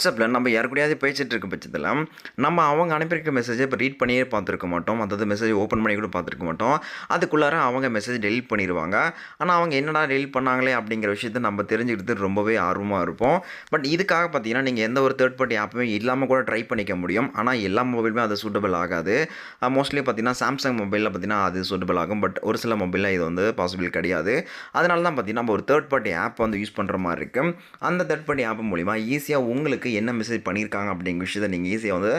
வாட்ஸ்அப்பில் நம்ம யார் கூடயாவது பேசிகிட்டு இருக்க பட்சத்தில் நம்ம அவங்க அனுப்பியிருக்க மெசேஜை இப்போ ரீட் பண்ணியே பார்த்துருக்க மாட்டோம். அதாவது மெசேஜ் ஓப்பன் பண்ணி கூட பார்த்துருக்க மாட்டோம். அதுக்குள்ளார அவங்க மெசேஜ் டெலீட் பண்ணிடுவாங்க. ஆனால் அவங்க என்னடா டெலீட் பண்ணாங்களே அப்படிங்கிற விஷயத்த நம்ம தெரிஞ்சுக்கிறது ரொம்பவே ஆர்வமாக இருப்போம். பட் இதுக்காக பார்த்தீங்கன்னா நீங்கள் எந்த ஒரு தேர்ட் பார்ட்டி ஆப்புமே இல்லாமல் கூட ட்ரை பண்ணிக்க முடியும். ஆனால் எல்லா மொபைலுமே அது சூட்டபிள் ஆகாது. மோஸ்ட்லி பார்த்தீங்கன்னா சாம்சங் மொபைலில் பார்த்தீங்கன்னா அது சூட்டபிள் ஆகும். பட் ஒரு சில மொபைலில் இது வந்து பாசிபிள் கிடையாது. அதனால தான் பார்த்தீங்கன்னா நம்ம ஒரு தேர்ட் பார்ட்டி ஆப் வந்து யூஸ் பண்ணுற மாதிரி இருக்குது. அந்த தேர்ட் பார்ட்டி ஆப் மூலிமா ஈஸியாக உங்களுக்கு என்ன மெசேஜ் பண்ணியிருக்காங்க அப்படிங்கிற விஷயத்தை நீங்கள் ஈஸியாக வந்து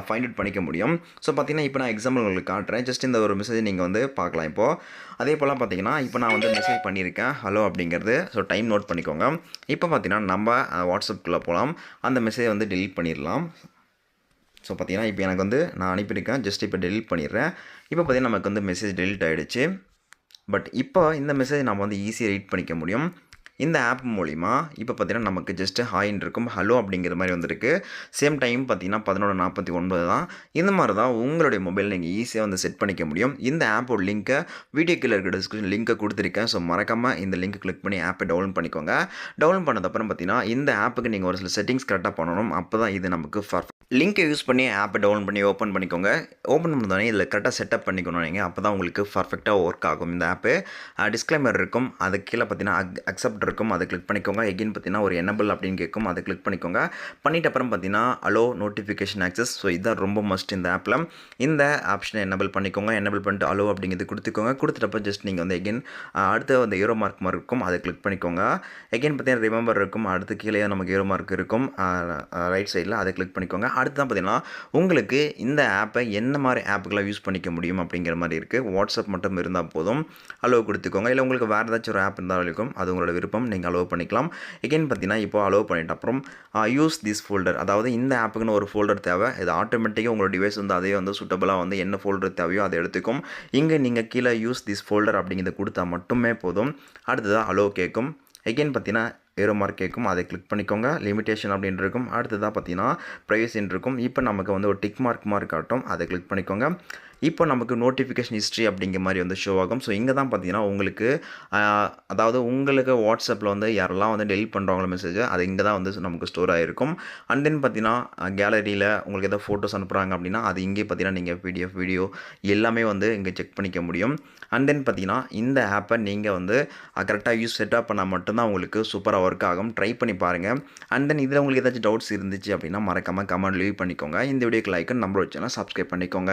ஃபைண்ட் அவுட் பண்ணிக்க முடியும். ஸோ பார்த்தீங்கன்னா இப்போ நான் எக்ஸாம்பிள் உங்களுக்கு காட்டுறேன். ஜஸ்ட் இந்த ஒரு மெசேஜ் நீங்கள் வந்து பார்க்கலாம். இப்போது அதே போல் பார்த்தீங்கன்னா இப்போ நான் வந்து மெசேஜ் பண்ணியிருக்கேன் ஹலோ அப்படிங்கிறது. ஸோ டைம் நோட் பண்ணிக்கோங்க. இப்போ பார்த்தீங்கன்னா நம்ம வாட்ஸ்அப்புக்குள்ளே போகலாம். அந்த மெசேஜ் வந்து டெலீட் பண்ணிடலாம். ஸோ பார்த்தீங்கன்னா இப்போ எனக்கு வந்து நான் அனுப்பியிருக்கேன். ஜஸ்ட் இப்போ டெலீட் பண்ணிடுறேன். இப்போ பார்த்தீங்கன்னா நமக்கு வந்து மெசேஜ் டெலீட் ஆகிடுச்சு. பட் இப்போ இந்த மெசேஜ் நம்ம வந்து ஈஸியாக ரீட் பண்ணிக்க முடியும். இந்த ஆப் மூலிமா இப்போ பார்த்தீங்கன்னா நமக்கு ஜஸ்ட்டு ஹாய்ன்னு இருக்கும், ஹலோ அப்படிங்கிற மாதிரி வந்திருக்கு. சேம் டைம் பார்த்தீங்கன்னா 11:49 தான். இந்த மாதிரி தான் உங்களுடைய மொபைல் நீங்கள் ஈஸியாக வந்து செட் பண்ணிக்க முடியும். இந்த ஆப்போட லிங்க்கை வீடியோ கீழே இருக்க டிஸ்கிரிப்ஷன் லிங்க்கை கொடுத்துருக்கேன். ஸோ மறக்காமல் இந்த லிங்க் கிளிக் பண்ணி ஆப்பை டவுன்லோட் பண்ணிக்கோங்க. டவுன்லோட் பண்ணதுக்கப்புறம் பார்த்தீங்கன்னா இந்த ஆப்புக்கு நீங்கள் ஒரு சில செட்டிங்ஸ் கரெக்டாக பண்ணணும். அப்போ தான் இது நமக்கு லிங்க்கை யூஸ் பண்ணி ஆப்பை டவுன்லோட் பண்ணி ஓப்பன் பண்ணிக்கோங்க. ஓப்பன் பண்ணதோடனே இதில் கரெக்டாக செட்டப் பண்ணிக்கணும் நீங்கள். அப்போ தான் உங்களுக்கு பர்ஃபெக்டாக ஒர்க் ஆகும் இந்த ஆப்பு. டிஸ்க்ளைமர் இருக்கும், அதுக்கு கீழே பார்த்தீங்கன்னா அக்செப்ட் இருக்கும், அதை கிளிக் பண்ணிக்கோங்க. எகைன் பார்த்தீங்கன்னா ஒரு எனபிள் அப்படின்னு கேட்கும், அதை கிளிக் பண்ணிக்கோங்க. பண்ணிட்ட அப்புறம் பார்த்தீங்கன்னா அலோ நோட்டிஃபிகேஷன் ஆக்சஸ். ஸோ இதுதான் ரொம்ப மஸ்ட் இந்த ஆப்பில். இந்த ஆப்ஷனை எனபிள் பண்ணிக்கோங்க. எனபிள் பண்ணிட்டு அலோ அப்படிங்கிறது கொடுத்துக்கோங்க. கொடுத்துட்டப்போ ஜஸ்ட் நீங்கள் வந்து எகைன் அடுத்து அந்த ஏரோ மார்க் மாதிரி இருக்கும், அதை கிளிக் பண்ணிக்கோங்க. எகைன் பார்த்தீங்கன்னா ரிமெம்பர் இருக்கும், அடுத்து கீழே நமக்கு ஏரோ மார்க் இருக்கும் ரைட் சைடில், அதை கிளிக் பண்ணிக்கோங்க. அடுத்து தான் பார்த்தீங்கன்னா உங்களுக்கு இந்த ஆப்பை என்ன மாதிரி ஆப்புக்கெல்லாம் யூஸ் பண்ணிக்க முடியும் அப்படிங்கிற மாதிரி இருக்குது. வாட்ஸ்அப் மட்டும் இருந்தால் போதும், அலோவ் கொடுத்துக்கோங்க. இல்லை உங்களுக்கு வேறு ஏதாச்சும் ஒரு ஆப் இருந்தாலும் இருக்கும், அது உங்களோட விருப்பம், நீங்கள் அலோவ் பண்ணிக்கலாம். எகைன் பார்த்தீங்கன்னா இப்போ அலோவ் பண்ணிட்ட அப்புறம் யூஸ் திஸ் ஃபோல்டர், அதாவது இந்த ஆப்புக்குன்னு ஒரு ஃபோல்டர் தேவை. இது ஆட்டோமேட்டிக்காக உங்களோட டிவைஸ் வந்து அதே வந்து சூட்டபுளாக வந்து என்ன ஃபோல்டர் தேவையோ அதை எடுத்துக்கும். இங்கே நீங்கள் கீழே யூஸ் திஸ் ஃபோல்டர் அப்படிங்கிறத கொடுத்தா மட்டுமே போதும். அடுத்ததாக அலோவ் கேட்கும். எகைன் பார்த்தீங்கன்னா ஏரோ மார்க் கேட்கும், அதை கிளிக் பண்ணிக்கோங்க. லிமிட்டேஷன் அப்படின்னு இருக்கும். அடுத்ததாக பார்த்தீங்கன்னா ப்ரைவசின்னு இருக்கும். இப்போ நமக்கு வந்து ஒரு டிக் மார்க் காட்டும், அதை கிளிக் பண்ணிக்கோங்க. இப்போ நமக்கு நோட்டிஃபிகேஷன் ஹிஸ்ட்ரி அப்படிங்கிற மாதிரி வந்து ஷோ ஆகும். ஸோ இங்கே தான் பார்த்தீங்கன்னா உங்களுக்கு அதாவது உங்களுக்கு வாட்ஸ்அப்பில் வந்து யாரெல்லாம் வந்து டெலிட் பண்ணுறாங்களோ மெசேஜை, அது இங்கே தான் வந்து நமக்கு ஸ்டோர் ஆகிருக்கும். அண்ட் தென் பார்த்தீங்கன்னா கேலரியில் உங்களுக்கு எதாவது ஃபோட்டோஸ் அனுப்புகிறாங்க அப்படின்னா அது இங்கே பார்த்தீங்கன்னா நீங்கள் பிடிஎஃப் வீடியோ எல்லாமே வந்து இங்கே செக் பண்ணிக்க முடியும். அண்ட் தென் பார்த்தீங்கன்னா இந்த ஆப்பை நீங்கள் வந்து கரெக்டாக செட்டப் பண்ணால் மட்டும்தான் உங்களுக்கு சூப்பராக ஒர்க் ஆகும். ட்ரை பண்ணி பாருங்கள். அண்ட் தென் இதில் உங்களுக்கு ஏதாச்சும் டவுட்ஸ் இருந்துச்சு அப்படின்னா மறக்காமல் கமெண்ட் லீவ் பண்ணிக்கோங்க. இந்த வீடியோக்கு லைக் நம்மளோட சேனல் சப்ஸ்கிரைப் பண்ணிக்கோங்க.